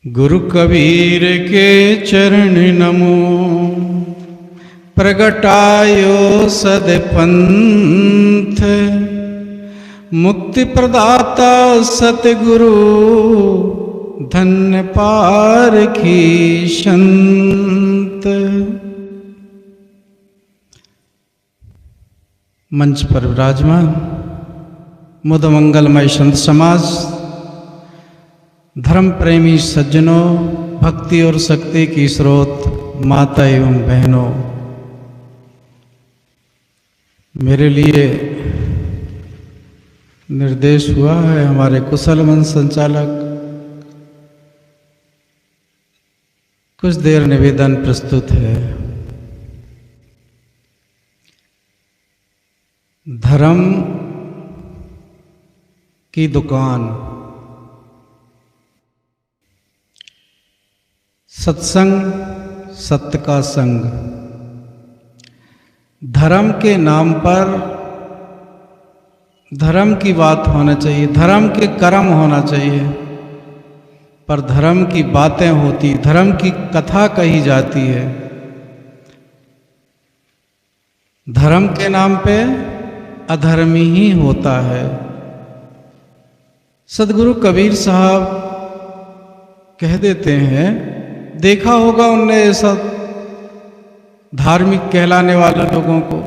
गुरु कबीर के चरण नमो, प्रगटायो सदपंथ। मुक्ति प्रदाता सतगुरु, धन्य पारखी संत। मंच पर विराजमान मुद मंगलमय संत समाज, धर्म प्रेमी सज्जनों, भक्ति और शक्ति की स्रोत माता एवं बहनों, मेरे लिए निर्देश हुआ है हमारे कुशल मंच संचालक कुछ देर निवेदन प्रस्तुत है। धर्म की दुकान, सत्संग सत्य का संग। धर्म के नाम पर धर्म की बात होना चाहिए, धर्म के कर्म होना चाहिए, पर धर्म की बातें होती, धर्म की कथा कही जाती है। धर्म के नाम पे अधर्म ही होता है। सदगुरु कबीर साहब कह देते हैं, देखा होगा उनने ऐसा धार्मिक कहलाने वाले लोगों को,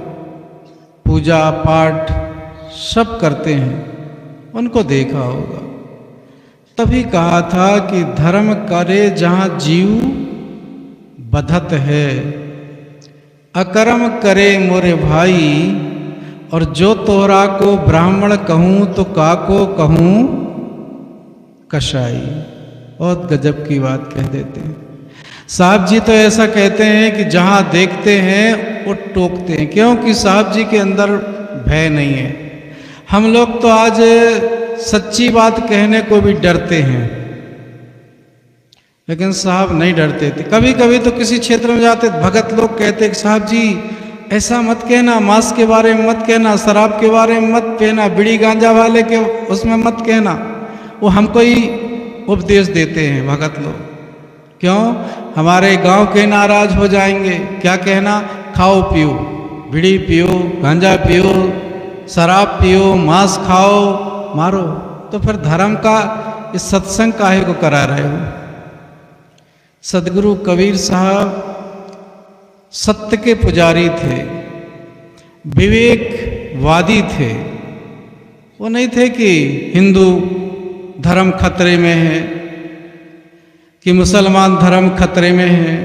पूजा पाठ सब करते हैं, उनको देखा होगा। तभी कहा था कि धर्म करे जहाँ जीव बधत है, अकर्म करे मोरे भाई, और जो तोहरा को ब्राह्मण कहूँ तो काको कहूँ कसाई। बहुत गजब की बात कह देते हैं साहब जी। तो ऐसा कहते हैं कि जहाँ देखते हैं वो टोकते हैं, क्योंकि साहब जी के अंदर भय नहीं है। हम लोग तो आज सच्ची बात कहने को भी डरते हैं, लेकिन साहब नहीं डरते थे। कभी कभी तो किसी क्षेत्र में जाते भगत लोग कहते कि साहब जी ऐसा मत कहना, मांस के बारे में मत कहना, शराब के बारे में मत कहना, बीड़ी गांजा वाले के उसमें मत कहना। वो हमको ही उपदेश देते हैं भगत लोग। क्यों? हमारे गांव के नाराज हो जाएंगे। क्या कहना? खाओ पियो, बीड़ी पियो, गांजा पियो, शराब पियो, मांस खाओ, मारो। तो फिर धर्म का इस सत्संग काहे को करा रहे हो? सदगुरु कबीर साहब सत्य के पुजारी थे, विवेकवादी थे। वो नहीं थे कि हिंदू धर्म खतरे में है, कि मुसलमान धर्म खतरे में है।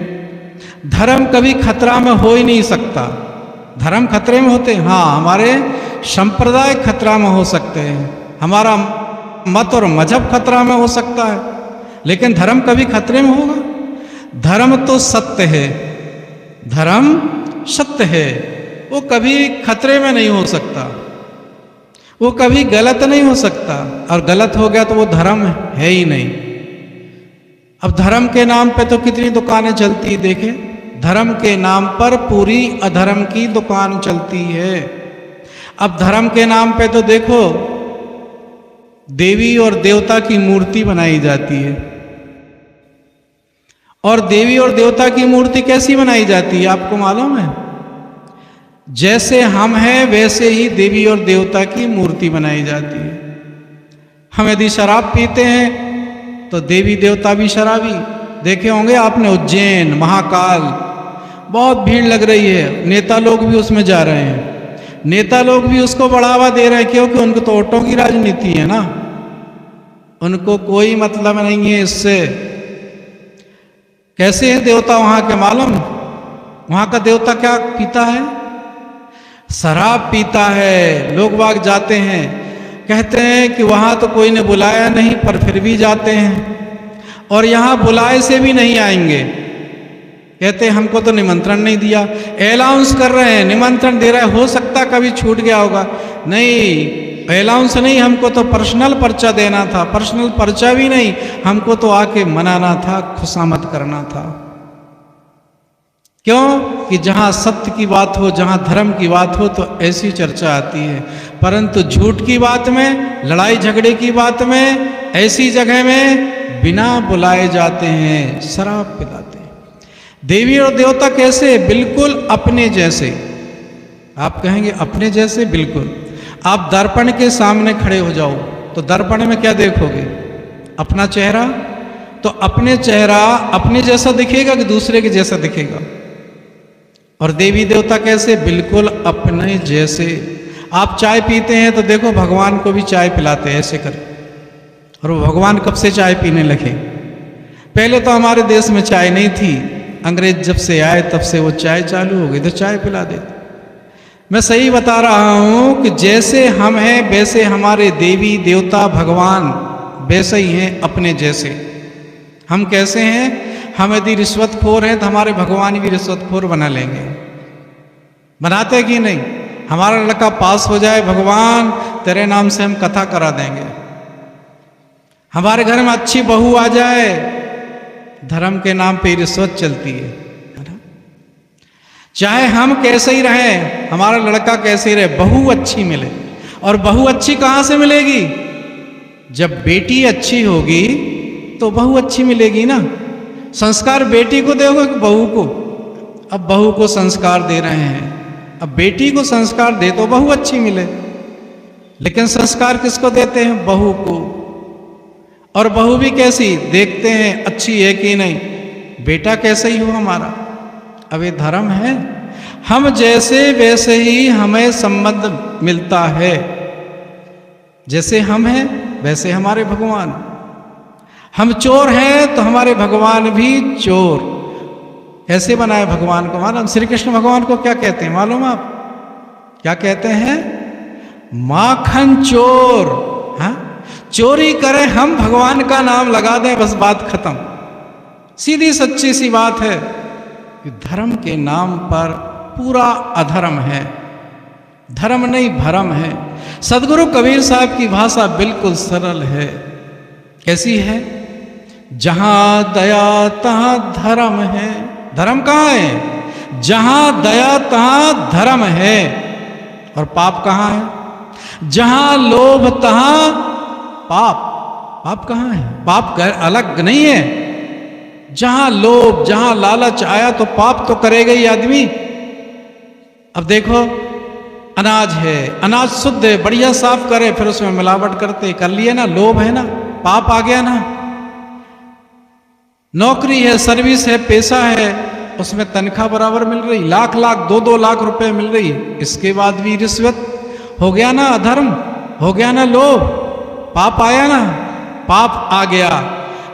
धर्म कभी खतरा में हो ही नहीं सकता। धर्म खतरे में होते हैं, हाँ, हमारे संप्रदाय खतरा में हो सकते हैं, हमारा मत और मजहब खतरा में हो सकता है, लेकिन धर्म कभी खतरे में होगा? धर्म तो सत्य है, धर्म सत्य है, वो कभी खतरे में नहीं हो सकता, वो कभी गलत नहीं हो सकता। और गलत हो गया तो वो धर्म है ही नहीं। अब धर्म के नाम पे तो कितनी दुकानें चलती है, देखें। धर्म के नाम पर पूरी अधर्म की दुकान चलती है। अब धर्म के नाम पे तो देखो देवी और देवता की मूर्ति बनाई जाती है। और देवी और देवता की मूर्ति कैसी बनाई जाती है आपको मालूम है? जैसे हम हैं वैसे ही देवी और देवता की मूर्ति बनाई जाती है। हम यदि शराब पीते हैं तो देवी देवता भी शराबी। देखे होंगे आपने उज्जैन, महाकाल, बहुत भीड़ लग रही है, नेता लोग भी उसमें जा रहे हैं। नेता लोग भी उसको बढ़ावा दे रहे हैं, क्योंकि उनको तो वोटों की राजनीति है ना, उनको कोई मतलब नहीं है इससे। कैसे है देवता वहां के मालूम? वहां का देवता क्या पीता है? शराब पीता है। लोग बाग जाते हैं, कहते हैं कि वहां तो कोई ने बुलाया नहीं, पर फिर भी जाते हैं, और यहां बुलाए से भी नहीं आएंगे। कहते हैं हमको तो निमंत्रण नहीं दिया। अनाउंस कर रहे हैं, निमंत्रण दे रहे हैं, हो सकता कभी छूट गया होगा। नहीं, अनाउंस नहीं, हमको तो पर्सनल पर्चा देना था। पर्सनल पर्चा भी नहीं, हमको तो आके मनाना था, खुशामद करना था। क्यों? कि जहाँ सत्य की बात हो, जहाँ धर्म की बात हो, तो ऐसी चर्चा आती है। परंतु झूठ की बात में, लड़ाई झगड़े की बात में, ऐसी जगह में बिना बुलाए जाते हैं, शराब पिलाते हैं। देवी और देवता कैसे? बिल्कुल अपने जैसे। आप कहेंगे अपने जैसे? बिल्कुल। आप दर्पण के सामने खड़े हो जाओ तो दर्पण में क्या देखोगे? अपना चेहरा। तो अपने चेहरा अपने जैसा दिखेगा कि दूसरे के जैसा दिखेगा? और देवी देवता कैसे? बिल्कुल अपने जैसे। आप चाय पीते हैं तो देखो भगवान को भी चाय पिलाते हैं ऐसे कर। और वो भगवान कब से चाय पीने लगे? पहले तो हमारे देश में चाय नहीं थी, अंग्रेज जब से आए तब से वो चाय चालू हो गई तो चाय पिला देते। मैं सही बता रहा हूं कि जैसे हम हैं वैसे हमारे देवी देवता भगवान वैसे ही हैं अपने जैसे। हम कैसे हैं? हम यदि रिश्वतखोर हैं तो हमारे भगवान भी रिश्वतखोर बना लेंगे। बनाते कि नहीं? हमारा लड़का पास हो जाए, भगवान तेरे नाम से हम कथा करा देंगे। हमारे घर में अच्छी बहू आ जाए, धर्म के नाम पे रिश्वत चलती है ना? चाहे हम कैसे ही रहें, हमारा लड़का कैसे ही रहे, बहू अच्छी मिले। और बहू अच्छी कहां से मिलेगी? जब बेटी अच्छी होगी तो बहू अच्छी मिलेगी ना। संस्कार बेटी को दोगे कि बहू को? अब बहू को संस्कार दे रहे हैं, अब बेटी को संस्कार दे तो बहू अच्छी मिले। लेकिन संस्कार किसको देते हैं? बहू को। और बहू भी कैसी? देखते हैं अच्छी है कि नहीं, बेटा कैसे ही हो हमारा। अब ये धर्म है। हम जैसे वैसे ही हमें संबंध मिलता है। जैसे हम हैं वैसे हमारे भगवान। हम चोर हैं तो हमारे भगवान भी चोर। ऐसे बनाए भगवान को। मालूम श्री कृष्ण भगवान को क्या कहते हैं मालूम आप? क्या कहते हैं? माखन चोर। हाँ, चोरी करें हम, भगवान का नाम लगा दें, बस बात खत्म। सीधी सच्ची सी बात है कि धर्म के नाम पर पूरा अधर्म है। धर्म नहीं भरम है। सदगुरु कबीर साहब की भाषा बिल्कुल सरल है। कैसी है? जहां दया तहां धर्म है। धर्म कहां है? जहां दया तहां धर्म है। और पाप कहां है? जहां लोभ तहां पाप। पाप कहां है? पाप अलग नहीं है। जहां लोभ, जहां लालच आया तो पाप तो करेगा ही आदमी। अब देखो अनाज है, अनाज शुद्ध है, बढ़िया साफ करे, फिर उसमें मिलावट करते, कर लिए ना, लोभ है ना, पाप आ गया ना। नौकरी है, सर्विस है, पैसा है, उसमें तनख्वाह बराबर मिल रही, लाख लाख 2-2 लाख रुपए मिल रही, इसके बाद भी रिश्वत। हो गया ना अधर्म, हो गया ना लोभ, पाप आया ना, पाप आ गया।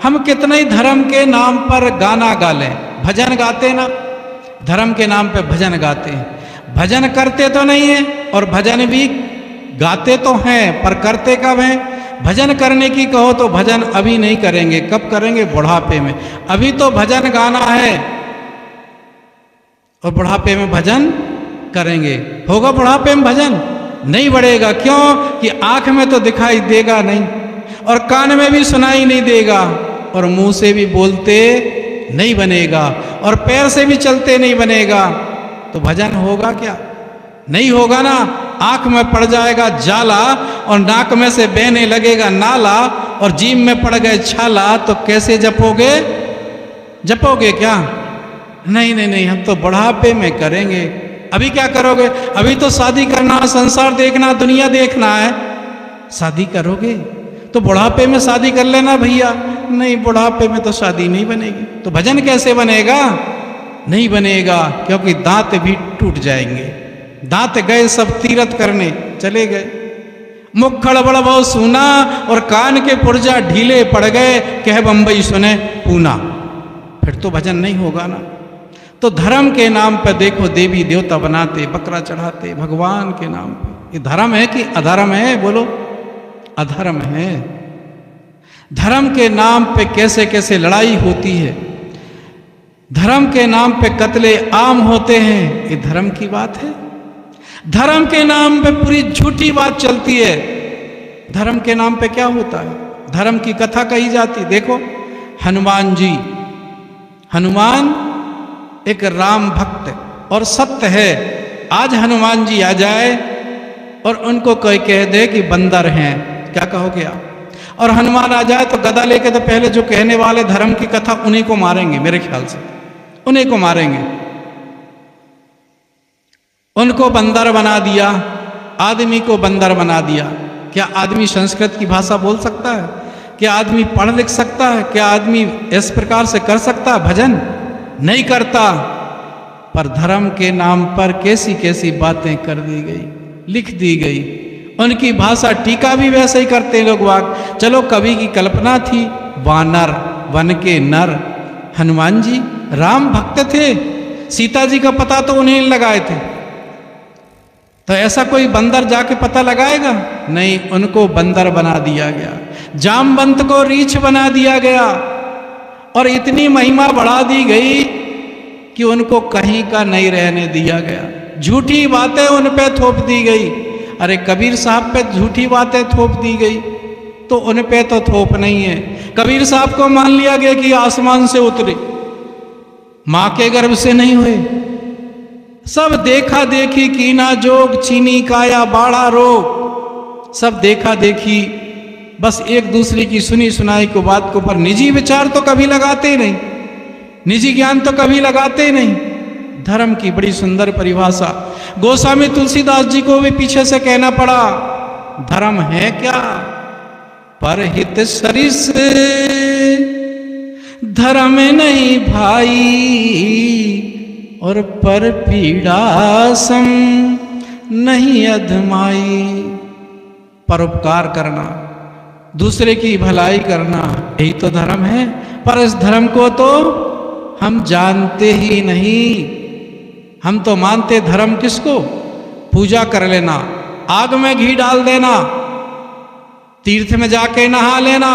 हम कितने ही धर्म के नाम पर गाना गा लें, भजन गाते ना, धर्म के नाम पे भजन गाते हैं। भजन करते तो नहीं है, और भजन भी गाते तो हैं, पर करते कब हैं? भजन करने की कहो तो भजन अभी नहीं करेंगे, कब करेंगे? बुढ़ापे में। अभी तो भजन गाना है और बुढ़ापे में भजन करेंगे। होगा बुढ़ापे में भजन? नहीं बढ़ेगा। क्यों? कि आंख में तो दिखाई देगा नहीं, और कान में भी सुनाई नहीं देगा, और मुंह से भी बोलते नहीं बनेगा, और पैर से भी चलते नहीं बनेगा, तो भजन होगा क्या? नहीं होगा ना। आंख में पड़ जाएगा जाला, और नाक में से बहने लगेगा नाला, और जीभ में पड़ गए छाला, तो कैसे जपोगे? जपोगे क्या? नहीं नहीं नहीं, हम तो बुढ़ापे में करेंगे। अभी क्या करोगे? अभी तो शादी करना, संसार देखना, दुनिया देखना है। शादी करोगे तो बुढ़ापे में शादी कर लेना भैया। नहीं, बुढ़ापे में तो शादी नहीं बनेगी। तो भजन कैसे बनेगा? नहीं बनेगा, क्योंकि दांत भी टूट जाएंगे। दांत गए सब तीरथ करने चले गए, मुख खड़बड़ बहुत सुना, और कान के पुर्जा ढीले पड़ गए, कह बंबई सुने पूना। फिर तो भजन नहीं होगा ना। तो धर्म के नाम पर देखो देवी देवता बनाते, बकरा चढ़ाते भगवान के नाम पे। ये धर्म है कि अधर्म है? बोलो, अधर्म है। धर्म के नाम पे कैसे कैसे लड़ाई होती है, धर्म के नाम पे कत्ले आम होते हैं। ये धर्म की बात है? धर्म के नाम पे पूरी झूठी बात चलती है। धर्म के नाम पे क्या होता है? धर्म की कथा कही जाती। देखो हनुमान जी, हनुमान एक राम भक्त और सत्य है। आज हनुमान जी आ जाए और उनको कोई कह दे कि बंदर हैं, क्या कहोगे आप? और हनुमान आ जाए तो गदा लेके तो पहले जो कहने वाले धर्म की कथा उन्हीं को मारेंगे, मेरे ख्याल से उन्हीं को मारेंगे। उनको बंदर बना दिया, आदमी को बंदर बना दिया। क्या आदमी संस्कृत की भाषा बोल सकता है? क्या आदमी पढ़ लिख सकता है? क्या आदमी इस प्रकार से कर सकता है भजन? नहीं करता। पर धर्म के नाम पर कैसी कैसी बातें कर दी गई, लिख दी गई। उनकी भाषा टीका भी वैसे ही करते हैं लोग वाक। चलो कवि की कल्पना थी, वानर वन के नर। हनुमान जी राम भक्त थे, सीता जी का पता तो उन्हें लगाए थे, तो ऐसा कोई बंदर जाके पता लगाएगा? नहीं, उनको बंदर बना दिया गया। जामवंत को रीछ बना दिया गया और इतनी महिमा बढ़ा दी गई कि उनको कहीं का नहीं रहने दिया गया। झूठी बातें उन पे थोप दी गई। अरे कबीर साहब पे झूठी बातें थोप दी गई तो उन पे तो थोप नहीं है। कबीर साहब को मान लिया गया कि आसमान से उतरे, मां के गर्भ से नहीं हुए। सब देखा देखी कीना जोग, चीनी काया बाड़ा रोग। सब देखा देखी, बस एक दूसरे की सुनी सुनाई को बात को, पर निजी विचार तो कभी लगाते नहीं, निजी ज्ञान तो कभी लगाते नहीं। धर्म की बड़ी सुंदर परिभाषा गोस्वामी तुलसीदास जी को भी पीछे से कहना पड़ा। धर्म है क्या? परहित सरिस धर्म नहीं भाई, और पर पीड़ा सम नहीं अधमाई। परोपकार करना, दूसरे की भलाई करना, यही तो धर्म है। पर इस धर्म को तो हम जानते ही नहीं। हम तो मानते धर्म किसको? पूजा कर लेना, आग में घी डाल देना, तीर्थ में जाके नहा लेना,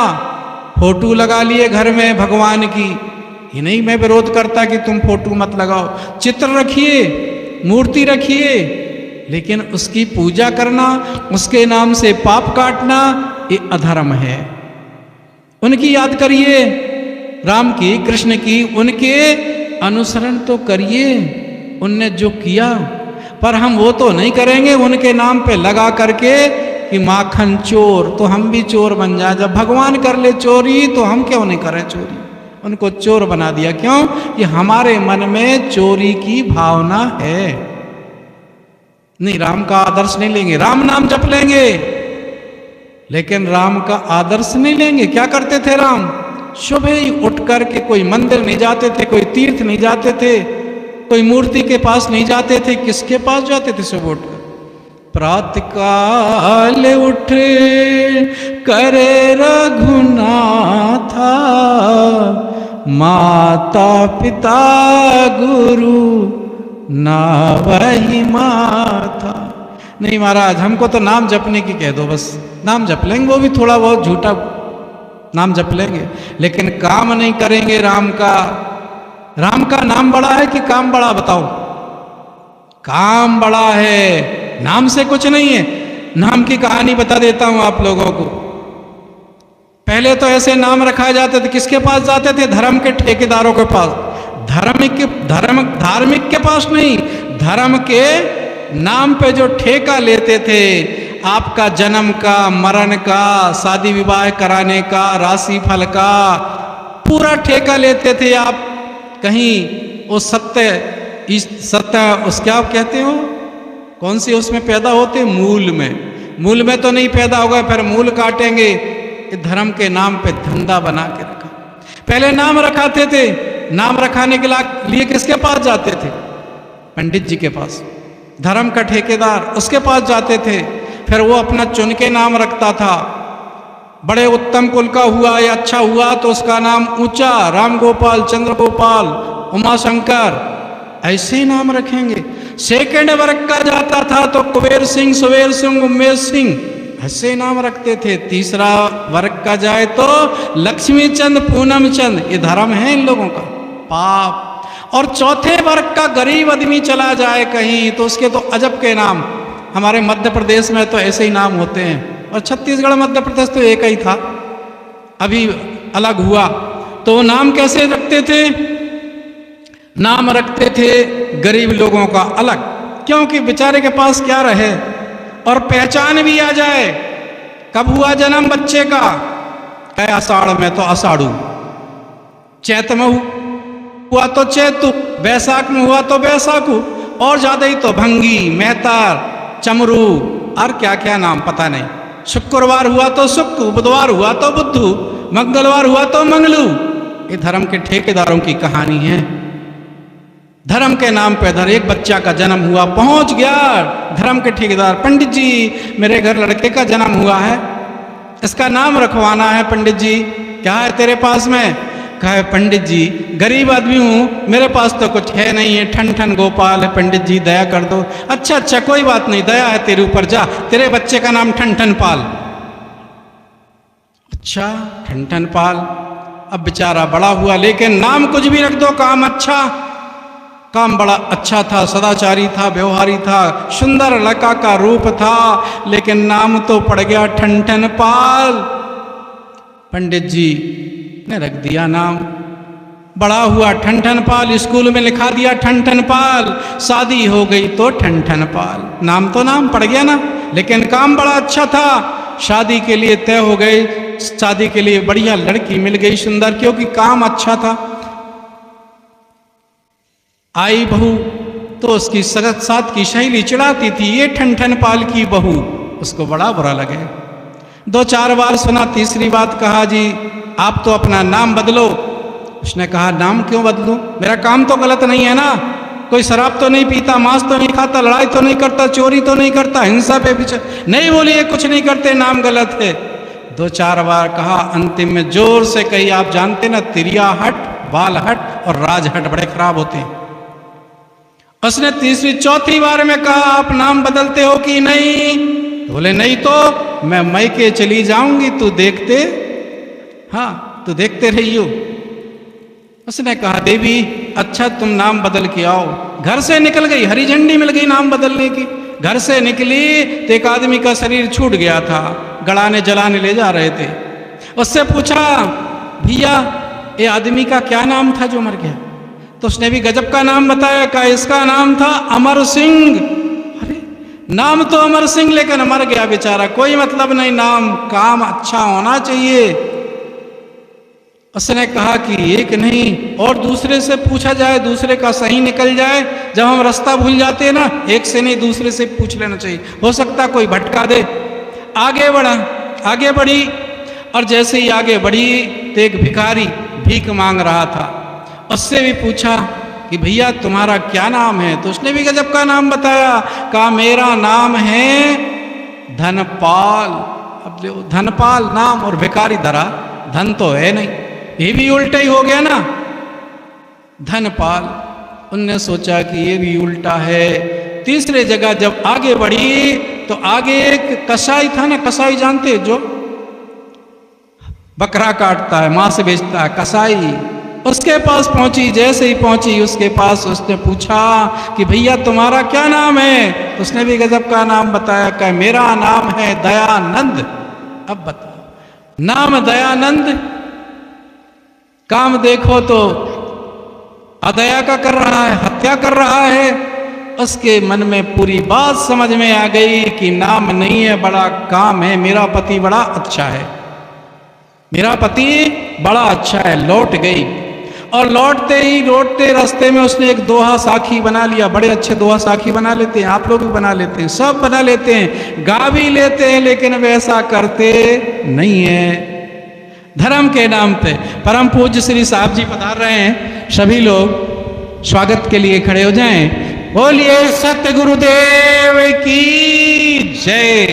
फोटो लगा लिए घर में भगवान की। ये नहीं मैं विरोध करता कि तुम फोटो मत लगाओ, चित्र रखिए, मूर्ति रखिए, लेकिन उसकी पूजा करना, उसके नाम से पाप काटना, ये अधर्म है। उनकी याद करिए, राम की, कृष्ण की, उनके अनुसरण तो करिए, उनने जो किया। पर हम वो तो नहीं करेंगे उनके नाम पे लगा करके कि माखन चोर, तो हम भी चोर बन जाए। जब भगवान कर ले चोरी तो हम क्यों नहीं करें चोरी? उनको चोर बना दिया। क्यों? कि हमारे मन में चोरी की भावना है। नहीं, राम का आदर्श नहीं लेंगे, राम नाम जप लेंगे, लेकिन राम का आदर्श नहीं लेंगे। क्या करते थे राम? सुबह ही उठ करके कोई मंदिर नहीं जाते थे, कोई तीर्थ नहीं जाते थे, कोई मूर्ति के पास नहीं जाते थे। किसके पास जाते थे सुबह उठकर? प्रातःकाल उठ करे रघुनाथा, माता पिता गुरु ना वही माथा। नहीं महाराज, हमको तो नाम जपने की कह दो, बस नाम जप लेंगे, वो भी थोड़ा बहुत झूठा नाम जप लेंगे, लेकिन काम नहीं करेंगे राम का। राम का नाम बड़ा है कि काम बड़ा? बताओ। काम बड़ा है, नाम से कुछ नहीं है। नाम की कहानी बता देता हूं आप लोगों को। पहले तो ऐसे नाम रखाए जाते थे, किसके पास जाते थे? धर्म के ठेकेदारों के पास। धार्मिक के पास नहीं, धर्म के नाम पे जो ठेका लेते थे, आपका जन्म का, मरण का, शादी विवाह कराने का, राशि फल का पूरा ठेका लेते थे आप। कहीं वो सत्य उस क्या कहते हो, कौन सी उसमें पैदा होते? मूल में तो नहीं पैदा होगा, फिर मूल काटेंगे। धर्म के नाम पे धंधा बना के रखा। पहले नाम रखाते थे, नाम रखाने के लिए किसके पास जाते थे? पंडित जी के पास। धर्म का ठेकेदार, उसके पास जाते थे। फिर वो अपना चुन के नाम रखता था। बड़े उत्तम कुल का हुआ या अच्छा हुआ तो उसका नाम ऊंचा, राम गोपाल, चंद्र गोपाल, उमा शंकर, ऐसे ही नाम रखेंगे। सेकंड वर्ग का जाता था तो कुबेर सिंह, सुबेर सिंह, उमेश सिंह, ऐसे नाम रखते थे। तीसरा वर्ग का जाए तो लक्ष्मी चंद, पूनम चंद, ये धर्म है इन लोगों का? पाप। और चौथे वर्ग का गरीब आदमी चला जाए कहीं तो उसके तो अजब के नाम। हमारे मध्य प्रदेश में तो ऐसे ही नाम होते हैं, और छत्तीसगढ़ मध्य प्रदेश तो एक ही था, अभी अलग हुआ। तो नाम कैसे रखते थे? नाम रखते थे गरीब लोगों का अलग, क्योंकि बेचारे के पास क्या रहे और पहचान भी आ जाए। कब हुआ जन्म बच्चे का, कहे आषाढ़ में तो आषाढ़ू, चैत में हुआ तो चैतु, बैसाख में हुआ तो बैसाखू, और ज्यादा ही तो भंगी, मेहतार, चमरू, और क्या क्या नाम पता नहीं। शुक्रवार हुआ तो शुक्र, बुधवार हुआ तो बुद्धू, मंगलवार हुआ तो मंगलू। ये धर्म के ठेकेदारों की कहानी है। धर्म के नाम पे इधर एक बच्चा का जन्म हुआ, पहुंच गया धर्म के ठेकेदार, पंडित जी मेरे घर लड़के का जन्म हुआ है, इसका नाम रखवाना है। पंडित जी क्या है तेरे पास में? कहे पंडित जी गरीब आदमी हूँ, मेरे पास तो कुछ है नहीं है, ठन ठन गोपाल है, पंडित जी दया कर दो। अच्छा अच्छा कोई बात नहीं, दया है तेरे ऊपर, जा तेरे बच्चे का नाम ठन ठन पाल। अच्छा ठन ठन पाल, अब बेचारा बड़ा हुआ, लेकिन नाम कुछ भी रख दो, काम अच्छा, काम बड़ा अच्छा था, सदाचारी था, व्यवहारी था, सुंदर लड़का का रूप था, लेकिन नाम तो पड़ गया ठन ठन पाल। पंडित जी ने रख दिया नाम, बड़ा हुआ ठन ठन पाल, स्कूल में लिखा दिया ठन ठन पाल, शादी हो गई तो ठन ठन पाल। नाम तो नाम पड़ गया ना, लेकिन काम बड़ा अच्छा था। शादी के लिए तय हो गए, शादी के लिए बढ़िया लड़की मिल गई सुंदर, क्योंकि काम अच्छा था। आई बहू तो उसकी साथ की सहेली चिढ़ाती थी, ये ठन ठन पाल की बहू, उसको बड़ा बुरा लगे। 2-4 बार सुना, तीसरी बात कहा जी आप तो अपना नाम बदलो। उसने कहा नाम क्यों बदलूं, मेरा काम तो गलत नहीं है ना, कोई शराब तो नहीं पीता, मांस तो नहीं खाता, लड़ाई तो नहीं करता, चोरी तो नहीं करता, हिंसा पे पीछे नहीं, बोलिए कुछ नहीं करते, नाम गलत है। 2-4 बार कहा, अंतिम में जोर से कही, आप जानते ना तिरिया हट, बाल हट और राज हट बड़े खराब होते हैं। उसने तीसरी चौथी बार में कहा आप नाम बदलते हो कि नहीं? बोले नहीं तो मैं मैके चली जाऊंगी, तू देखते, हाँ तू देखते रहियो। उसने कहा देवी अच्छा तुम नाम बदल के आओ। घर से निकल गई, हरी झंडी मिल गई नाम बदलने की। घर से निकली तो एक आदमी का शरीर छूट गया था, गड़ाने जलाने ले जा रहे थे। उससे पूछा भैया ये आदमी का क्या नाम था जो मर गया? तो उसने भी गजब का नाम बताया, का इसका नाम था अमर सिंह। अरे नाम तो अमर सिंह, लेकिन मर गया बेचारा, कोई मतलब नहीं, नाम काम अच्छा होना चाहिए। उसने कहा कि एक नहीं और दूसरे से पूछा जाए, दूसरे का सही निकल जाए। जब हम रास्ता भूल जाते हैं ना, एक से नहीं दूसरे से पूछ लेना चाहिए, हो सकता कोई भटका दे। आगे बढ़ा, आगे बढ़ी, और जैसे ही आगे बढ़ी तो एक भिखारी भीख मांग रहा था। उससे भी पूछा कि भैया तुम्हारा क्या नाम है? तो उसने भी गजब का नाम बताया, कहा मेरा नाम है धनपाल। अब जो धनपाल नाम और भिखारी धरा, धन तो है नहीं, ये भी उल्टा ही हो गया ना, धनपाल। उनने सोचा कि ये भी उल्टा है। तीसरे जगह जब आगे बढ़ी तो आगे एक कसाई था ना, कसाई जानते जो बकरा काटता है, मांस बेचता है, कसाई, उसके पास पहुंची। जैसे ही पहुंची उसके पास उसने पूछा कि भैया तुम्हारा क्या नाम है? तो उसने भी गजब का नाम बताया, कि मेरा नाम है दयानंद। अब बताओ, नाम दयानंद, काम देखो तो अदया का कर रहा है, हत्या कर रहा है। उसके मन में पूरी बात समझ में आ गई कि नाम नहीं है, बड़ा काम है। मेरा पति बड़ा अच्छा है, मेरा पति बड़ा अच्छा है। लौट गई, और लौटते रास्ते में उसने एक दोहा साखी बना लिया। बड़े अच्छे दोहा साखी बना लेते हैं, आप लोग भी बना लेते हैं, सब बना लेते हैं, गा भी लेते हैं, लेकिन वैसा करते नहीं है। धर्म के नाम पे परम पूज्य श्री साहब जी पधार रहे हैं, सभी लोग स्वागत के लिए खड़े हो जाएं। बोलिए सत्य गुरुदेव की जय।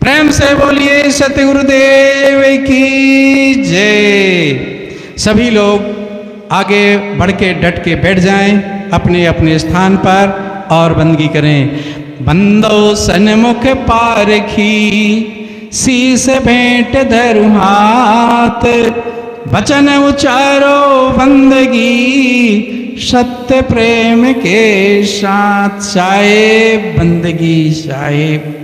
प्रेम से बोलिए सत्य गुरुदेव की जय। सभी लोग आगे बढ़ के डट के बैठ जाएं अपने अपने स्थान पर और बंदगी करें। बंदो सन्मुख पारखी, शीस भेंट धरु हाथ, वचन उचारो बंदगी, सत्य प्रेम के साथ। साहेब बंदगी साहेब।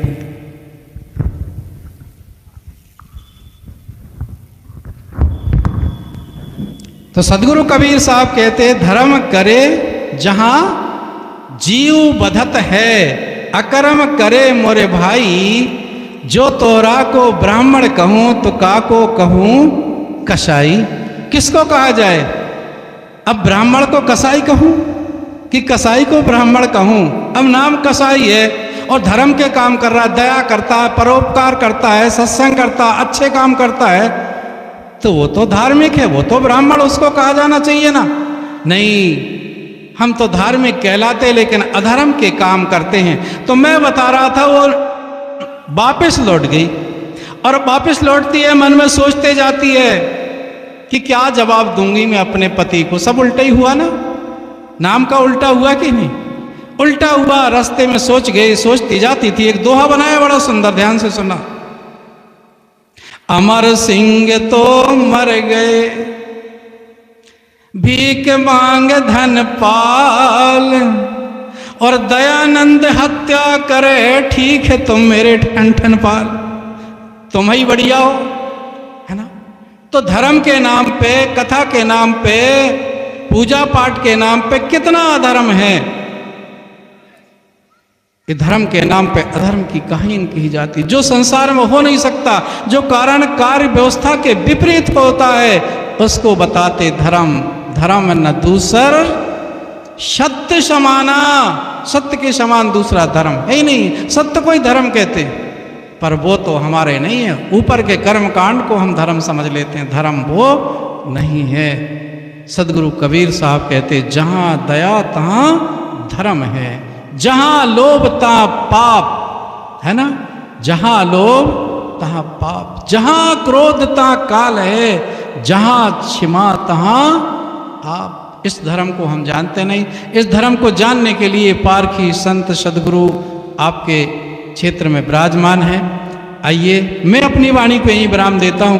तो सदगुरु कबीर साहब कहते धर्म करे जहां जीव बधत है, अकर्म करे मोरे भाई, जो तोरा को ब्राह्मण कहूं तो काको कहूं कसाई। किसको कहा जाए? अब ब्राह्मण को कसाई कहूं कि कसाई को ब्राह्मण कहूं? अब नाम कसाई है और धर्म के काम कर रहा है, दया करता है, परोपकार करता है, सत्संग करता है, अच्छे काम करता है, तो वो तो धार्मिक है, वो तो ब्राह्मण, उसको कहा जाना चाहिए ना। नहीं, हम तो धार्मिक कहलाते लेकिन अधर्म के काम करते हैं। तो मैं बता रहा था, वो वापस लौट गई और वापस लौटती है, मन में सोचते जाती है कि क्या जवाब दूंगी मैं अपने पति को। सब उल्टा ही हुआ ना, नाम का उल्टा हुआ कि नहीं? उल्टा हुआ। रास्ते में सोच गई, सोचती जाती थी। एक दोहा बनाया बड़ा सुंदर, ध्यान से सुना। अमर सिंह तो मर गए, भीख मांग धन पाल, और दयानंद हत्या करे, ठीक है तुम मेरे ठन ठन पाल। तुम ही बढ़िया हो, है ना? तो धर्म के नाम पे, कथा के नाम पे, पूजा पाठ के नाम पे कितना अधर्म है। कि धर्म के नाम पे अधर्म की कहानी कही जाती, जो संसार में हो नहीं सकता, जो कारण कार्य व्यवस्था के विपरीत होता है, उसको बताते धर्म। धर्म न दूसर सत्य समाना, सत्य के समान दूसरा धर्म है ही नहीं। सत्य कोई धर्म कहते, पर वो तो हमारे नहीं है। ऊपर के कर्म कांड को हम धर्म समझ लेते हैं, धर्म वो नहीं है। सदगुरु कबीर साहब कहते, जहां दया तहां धर्म है, जहां लोभ तहां पाप, है ना? जहां लोभ तहां पाप, जहां क्रोध तहां काल है, जहां क्षमा तहां आप। इस धर्म को हम जानते नहीं। इस धर्म को जानने के लिए पारखी संत सदगुरु आपके क्षेत्र में विराजमान है। आइए, मैं अपनी वाणी को यहीं विराम देता हूँ।